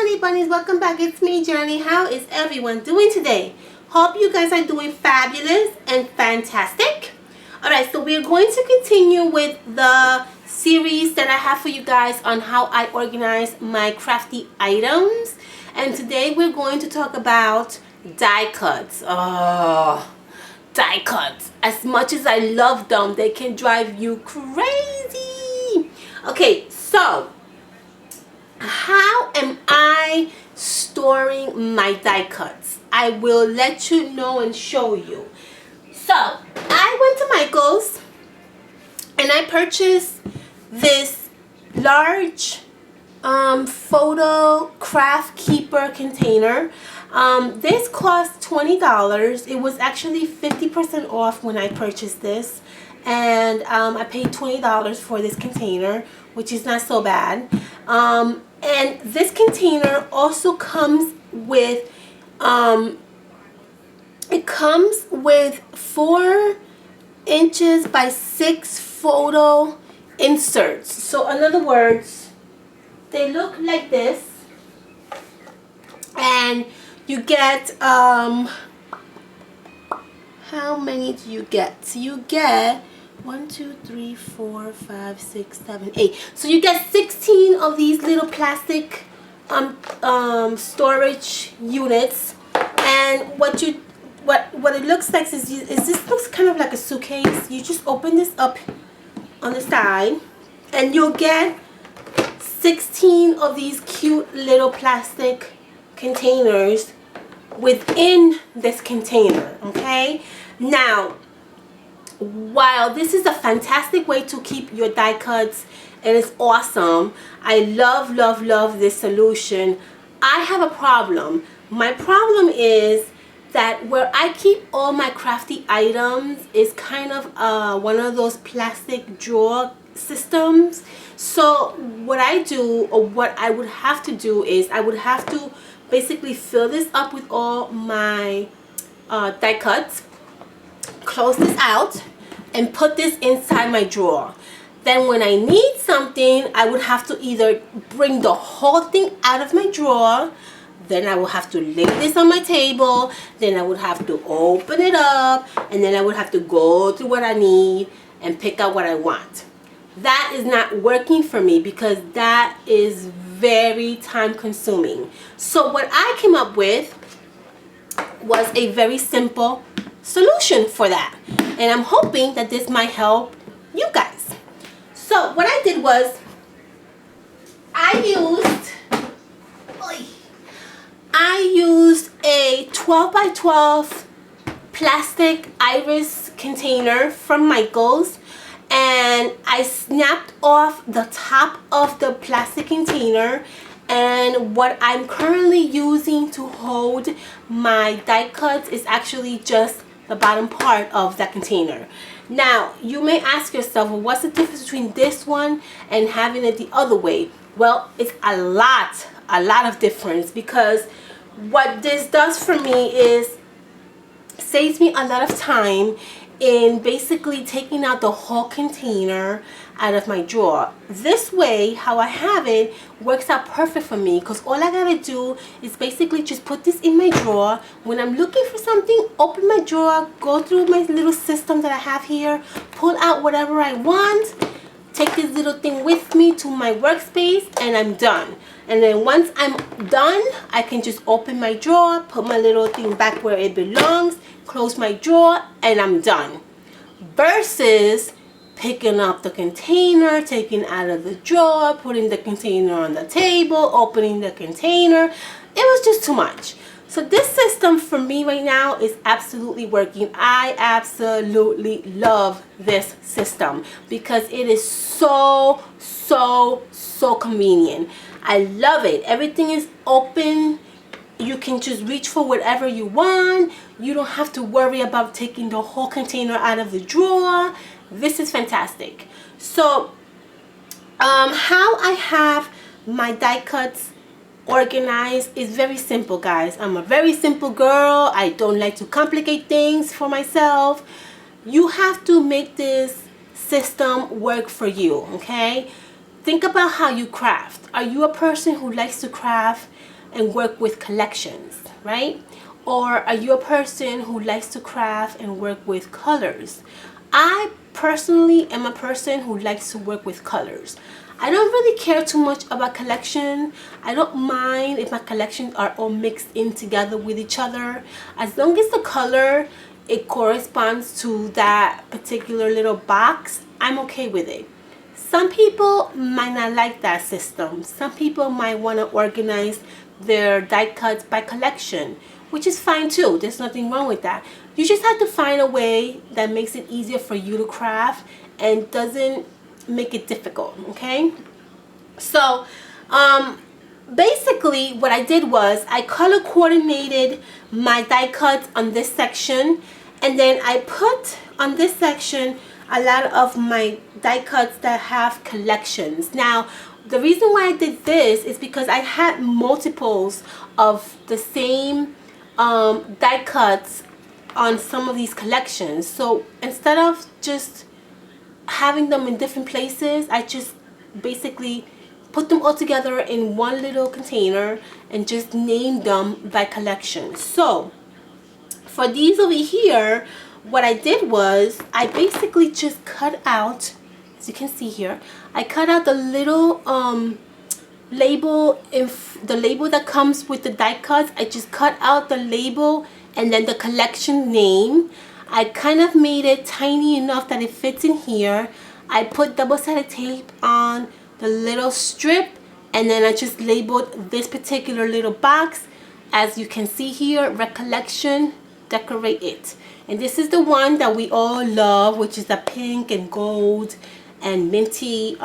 honey bunnies, welcome back. It's me, Jenny. How is everyone doing today? Hope you guys are doing fabulous and fantastic. Alright, so we're going to continue with the series that I have for you guys on how I organize my crafty items. And today we're going to talk about die cuts. Oh, die cuts. As much as I love them, they can drive you crazy. Okay, so how am I storing my die cuts? I will let you know and show you. So I went to Michael's and I purchased this large photo craft keeper container. This cost $20. It was actually 50% off when I purchased this, and I paid $20 for this container, which is not so bad. And this container also comes with it comes with 4 inches by 6 photo inserts. So in other words, they look like this, and you get how many do you get? So you get 1, 2, 3, 4, 5, 6, 7, 8. So you get 16 of these little plastic storage units. And what it looks like is this looks kind of like a suitcase. You just open this up on the side, and you'll get 16 of these cute little plastic containers within this container. Okay, now while this is a fantastic way to keep your die cuts and it's awesome, I love this solution, I have a problem. My problem is that where I keep all my crafty items is kind of one of those plastic drawer systems. So what I do, or what I would have to do, is I would have to basically fill this up with all my die cuts, close this out, and put this inside my drawer. Then when I need something, I would have to either bring the whole thing out of my drawer, then I will have to lay this on my table, then I would have to open it up, and then I would have to go through what I need and pick out what I want. That is not working for me because that is very time consuming. So what I came up with was a very simple solution for that, and I'm hoping that this might help you guys. So what I did was I used a 12 by 12 plastic iris container from Michael's, and I snapped off the top of the plastic container, and what I'm currently using to hold my die cuts is actually just the bottom part of that container. Now you may ask yourself, well, what's the difference between this one and having it the other way? Well, it's a lot of difference, because what this does for me is saves me a lot of time in basically taking out the whole container out of my drawer. This way, how I have it works out perfect for me, because all I gotta do is basically just put this in my drawer. When I'm looking for something, open my drawer, go through my little system that I have here, pull out whatever I want, take this little thing with me to my workspace, and I'm done. And then once I'm done, I can just open my drawer, put my little thing back where it belongs, close my drawer, and I'm done. Versus picking up the container, taking out of the drawer, putting the container on the table, opening the container. It was just too much. So this system for me right now is absolutely working. I absolutely love this system because it is so convenient. I love it. Everything is open. You can just reach for whatever you want. You don't have to worry about taking the whole container out of the drawer. This is fantastic. So how I have my die cuts organized is very simple, guys. I'm a very simple girl. I don't like to complicate things for myself. You have to make this system work for you, okay? think about how you craft. Are you a person who likes to craft and work with collections, right? Or are you a person who likes to craft and work with colors? I personally am a person who likes to work with colors. I don't really care too much about collection. I don't mind if my collections are all mixed in together with each other. As long as the color, it corresponds to that particular little box, I'm okay with it. Some people might not like that system. Some people might want to organize their die cuts by collection, which is fine too. There's nothing wrong with that. You just have to find a way that makes it easier for you to craft and doesn't make it difficult, okay? So basically what I did was I color coordinated my die cuts on this section, and then I put on this section a lot of my die cuts that have collections. Now the reason why I did this is because I had multiples of the same die cuts on some of these collections. So instead of just having them in different places, I just basically put them all together in one little container and just named them by collection. So for these over here, what I did was I basically just cut out, as you can see here, I cut out the little label, the label that comes with the die cuts. I just cut out the label and then the collection name. I kind of made it tiny enough that it fits in here. I put double-sided tape on the little strip, and then I just labeled this particular little box. As you can see here, recollection, decorate it. And this is the one that we all love, which is the pink and gold and minty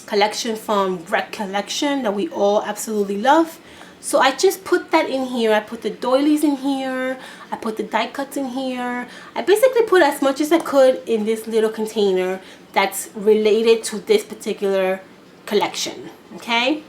collection from Recollection that we all absolutely love. So I just put that in here. I put the doilies in here. I put the die cuts in here. I basically put as much as I could in this little container that's related to this particular collection, okay?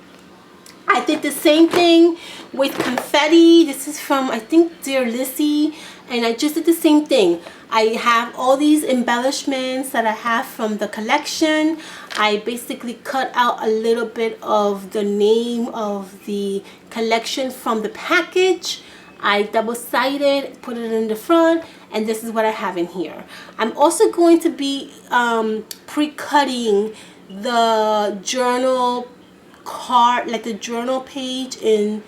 I did the same thing with confetti. This is from, I think, Dear Lizzie, and I just did the same thing. I have all these embellishments that I have from the collection. I basically cut out a little bit of the name of the collection from the package. I double-sided, put it in the front, and this is what I have in here. I'm also going to be pre-cutting the journal card, like the journal page in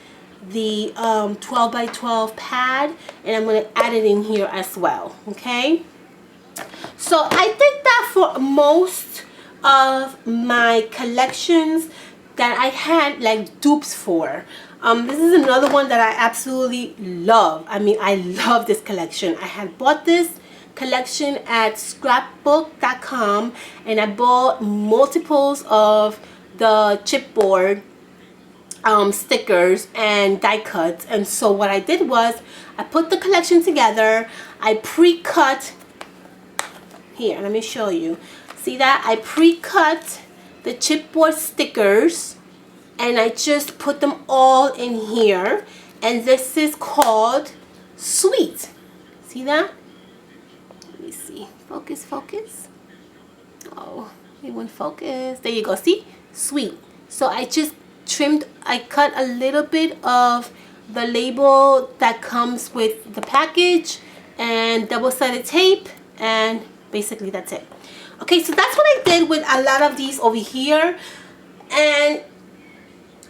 the 12 by 12 pad, and I'm going to add it in here as well, okay? So I did that for most of my collections that I had like dupes for. This is another one that I absolutely love. I mean, I love this collection. I had bought this collection at scrapbook.com, and I bought multiples of the chipboard stickers and die cuts. And so what I did was I put the collection together. I pre-cut here, let me show you. See that? I pre-cut the chipboard stickers and I just put them all in here, and this is called Sweet. See that? Let me see. Focus, focus. Oh, it won't focus. There you go. See? Sweet. So I just trimmed, I cut a little bit of the label that comes with the package and double-sided tape, and basically that's it. Okay, so that's what I did with a lot of these over here. And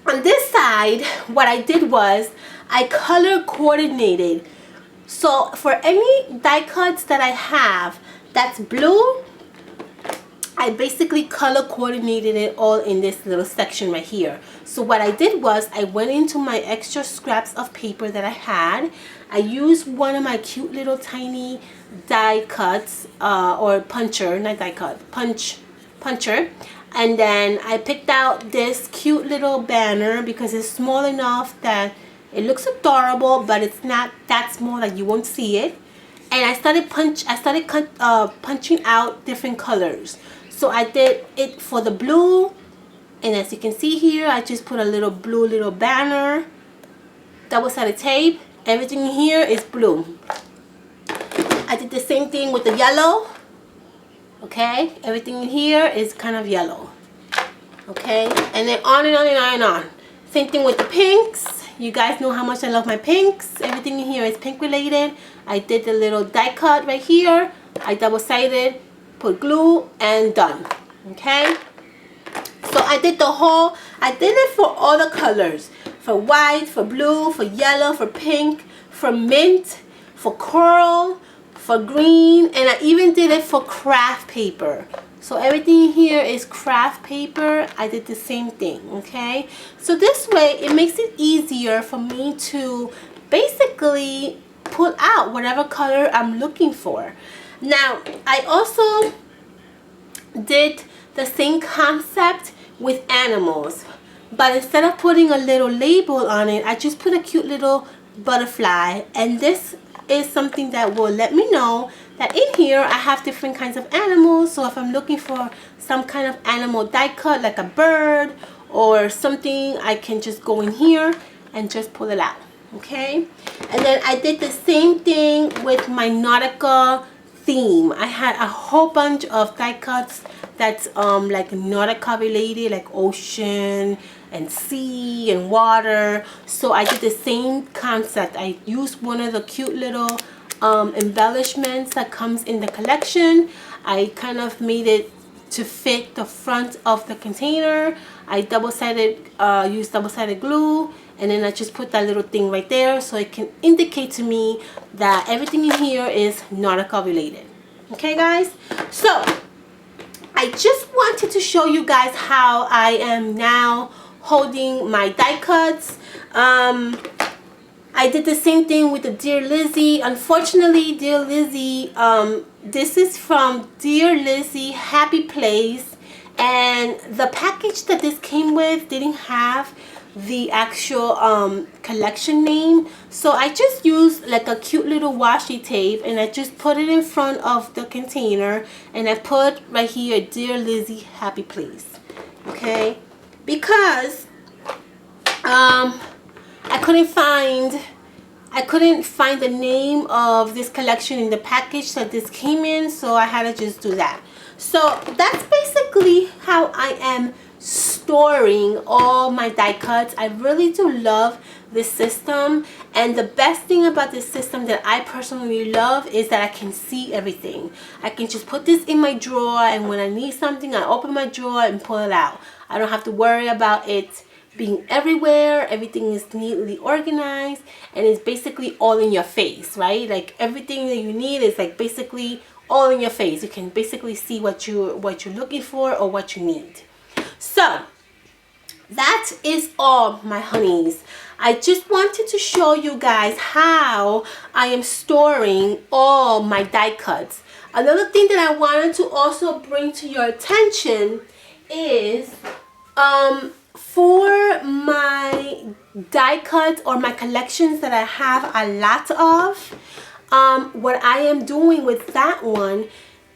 on this side, what I did was I color coordinated. So for any die cuts that I have that's blue, I basically color coordinated it all in this little section right here. So what I did was I went into my extra scraps of paper that I had. I used one of my cute little tiny die cuts or puncher, not die cut, puncher. And then I picked out this cute little banner because it's small enough that it looks adorable, but it's not that small that you won't see it. And I started punching out different colors. So I did it for the blue, and as you can see here, I just put a little blue little banner, double-sided tape. Everything here is blue. I did the same thing with the yellow. Okay, everything in here is kind of yellow. Okay, and then on and on and on and on. Same thing with the pinks. You guys know how much I love my pinks. Everything in here is pink related. I did the little die cut right here. I double-sided, put glue, and done. Okay, so I did it for all the colors. For white, for blue, for yellow, for pink, for mint, for coral, for green, and I even did it for craft paper. So everything here is craft paper. I did the same thing, okay? So this way, it makes it easier for me to basically pull out whatever color I'm looking for. Now, I also did the same concept with animals, but instead of putting a little label on it, I just put a cute little butterfly, and this is something that will let me know that in here I have different kinds of animals. So if I'm looking for some kind of animal die cut like a bird or something, I can just go in here and just pull it out. Okay, and then I did the same thing with my Nautica theme. I had a whole bunch of die cuts that's like Nautica related, like ocean and sea and water. So I did the same concept. I used one of the cute little embellishments that comes in the collection. I kind of made it to fit the front of the container. I used double-sided glue, and then I just put that little thing right there so it can indicate to me that everything in here is Nautica related. Okay, guys? So I just wanted to show you guys how I am now holding my die cuts. I did the same thing with the Dear Lizzie. Unfortunately, Dear Lizzie, this is from Dear Lizzie Happy Place, and the package that this came with didn't have the actual collection name. So I just used like a cute little washi tape, and I just put it in front of the container, and I put right here Dear Lizzie Happy Place. Okay, because I couldn't find the name of this collection in the package that this came in, so I had to just do that. So that's basically how I am storing all my die cuts. I really do love this system, and the best thing about this system that I personally love is that I can see everything. I can just put this in my drawer, and when I need something, I open my drawer and pull it out. I don't have to worry about it being everywhere. Everything is neatly organized, and it's basically all in your face, right? Like everything that you need is like basically all in your face. You can basically see what you're looking for or what you need. So that is all, my honeys. I just wanted to show you guys how I am storing all my die cuts. Another thing that I wanted to also bring to your attention is for my die cuts or my collections that I have a lot of, what I am doing with that one,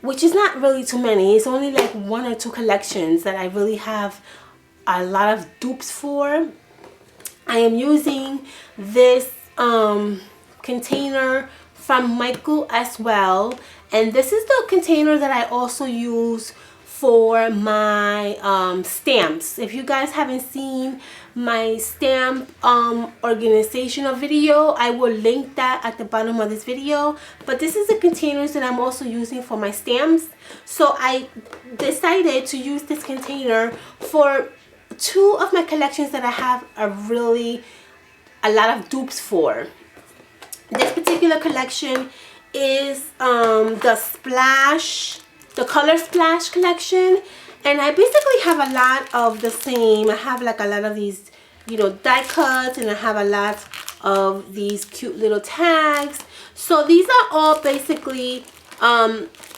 which is not really too many, it's only like 1 or 2 collections that I really have a lot of dupes for. I am using this container from Michael as well, and this is the container that I also use for my stamps. If you guys haven't seen my stamp organizational video, I will link that at the bottom of this video. But this is the containers that I'm also using for my stamps. So I decided to use this container for 2 of my collections that I have a lot of dupes for. This particular collection is the Color Splash collection, and I basically have a lot of the same. I have like a lot of these, you know, die cuts, and I have a lot of these cute little tags. So these are all basically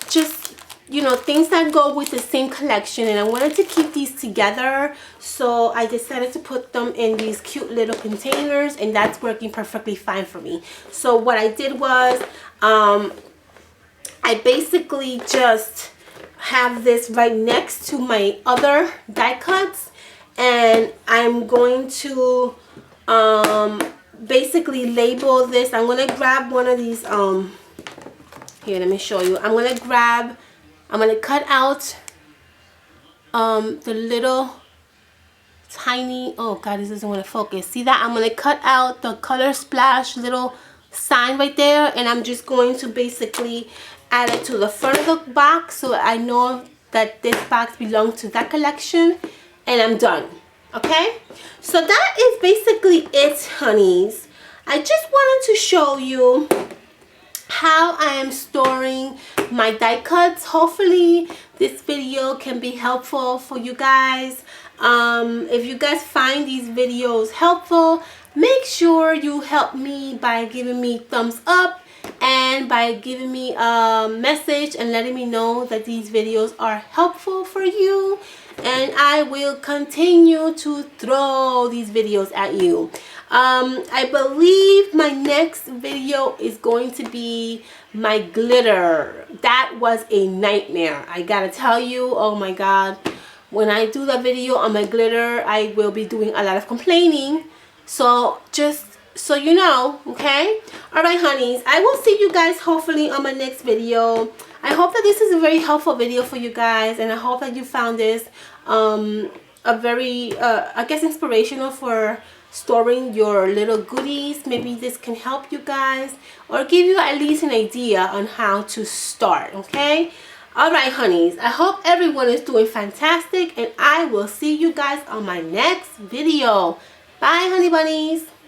just, you know, things that go with the same collection, and I wanted to keep these together, so I decided to put them in these cute little containers, and that's working perfectly fine for me. So what I did was I basically just have this right next to my other die cuts, and I'm going to basically label this. I'm going to grab one of these, here, let me show you. I'm going to cut out the little tiny, oh god, this doesn't want to focus. See that? I'm going to cut out the color splash little sign right there, and I'm just going to basically add it to the front of the box so I know that this box belongs to that collection, and I'm done. Okay, so that is basically it, honeys. I just wanted to show you how I am storing my die cuts. Hopefully this video can be helpful for you guys. If you guys find these videos helpful, make sure you help me by giving me thumbs up and by giving me a message and letting me know that these videos are helpful for you, and I will continue to throw these videos at you. I believe my next video is going to be my glitter. That was a nightmare, I gotta tell you. Oh my god, when I do the video on my glitter, I will be doing a lot of complaining, so just so you know. Okay, all right, honeys, I will see you guys hopefully on my next video. I hope that this is a very helpful video for you guys, and I hope that you found this a very I guess inspirational for storing your little goodies. Maybe this can help you guys or give you at least an idea on how to start. Okay, all right, honeys, I hope everyone is doing fantastic, and I will see you guys on my next video. Bye, honey bunnies.